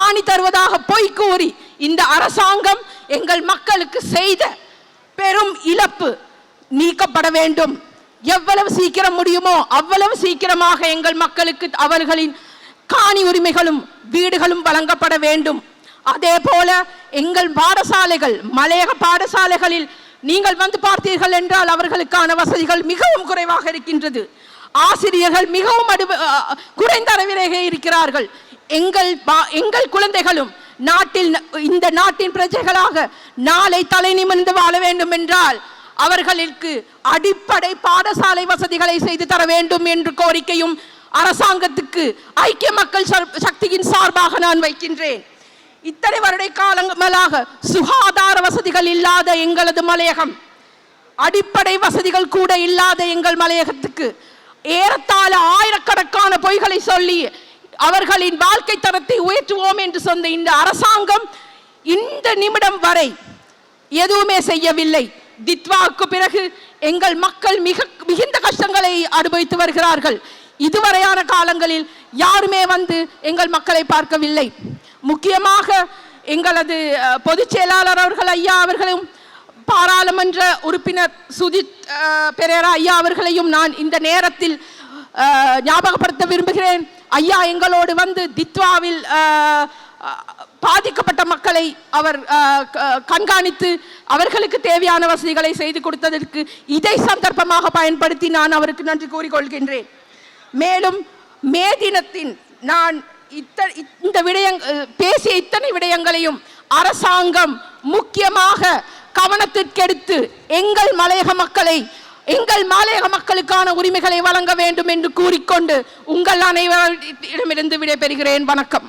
காணி தருவதாக பொய் கூறி இந்த அரசாங்கம் எங்கள் மக்களுக்கு செய்த பெரும் இழப்பு நீக்கப்பட வேண்டும். எவ்வளவு சீக்கிரம் முடியுமோ அவ்வளவு சீக்கிரமாக எங்கள் மக்களுக்கு அவர்களின் காணி உரிமைகளும் வீடுகளும் வழங்கப்பட வேண்டும். அதே போல எங்கள் பாடசாலைகள், மலையக பாடசாலைகளில் நீங்கள் வந்து பார்த்தீர்கள் என்றால் அவர்களுக்கான வசதிகள் மிகவும் குறைவாக இருக்கின்றது. ஆசிரியர்கள் மிகவும் குறைந்த அளவிலேயே இருக்கிறார்கள். எங்கள் குழந்தைகளும் இந்த நாட்டின் பிரஜைகளாக நாளை தலை நிமிர்ந்து வாழ வேண்டும் என்றால் அவர்களுக்கு அடிப்படை பாடசாலை வசதிகளை செய்து தர வேண்டும் என்ற கோரிக்கையும் அரசாங்கத்துக்கு ஐக்கிய மக்கள் சக்தியின் சார்பாக நான் வைக்கின்றேன். இத்தனை வருட காலங்களாக சுகாதார வசதிகள் இல்லாத எங்களது மலையகம், அடிப்படை வசதிகள் கூட இல்லாத எங்கள் மலையகத்துக்கு ஏறத்தாழ ஆயிரக்கணக்கான பொய்களை சொல்லி அவர்களின் வாழ்க்கை தரத்தை உயர்த்துவோம் என்று சொன்ன இந்த அரசாங்கம் இந்த நிமிடம் வரை எதுவுமே செய்யவில்லை. தித்வாவுக்கு பிறகு எங்கள் மக்கள் மிகுந்த கஷ்டங்களை அனுபவித்து வருகிறார்கள். இதுவரையான காலங்களில் யாருமே வந்து எங்கள் மக்களை பார்க்கவில்லை. முக்கியமாக எங்களது பொதுச் செயலாளர் அவர்கள் ஐயா அவர்களும் பாராளுமன்ற உறுப்பினர் சுஜித் பெரேரா ஐயா அவர்களையும் நான் இந்த நேரத்தில் ஞாபகப்படுத்த விரும்புகிறேன். ஐயா எங்களோடு வந்து தித்வாவில் பாதிக்கப்பட்ட மக்களை அவர் கண்காணித்து அவர்களுக்கு தேவையான வசதிகளை செய்து கொடுத்ததற்கு இதை சந்தர்ப்பமாக பயன்படுத்தி நான் அவருக்கு நன்றி கூறிக்கொள்கின்றேன். மேலும் மே தினத்தின் நான் இந்த பேசிய இத்தனை விடயங்களையும் அரசாங்கம் முக்கியமாக கவனத்திற்கெடுத்து எங்கள் மலையக மக்களுக்கான உரிமைகளை வழங்க வேண்டும் என்று கூறிக்கொண்டு உங்கள் அனைவரிடமிருந்து விடைபெறுகிறேன். வணக்கம்.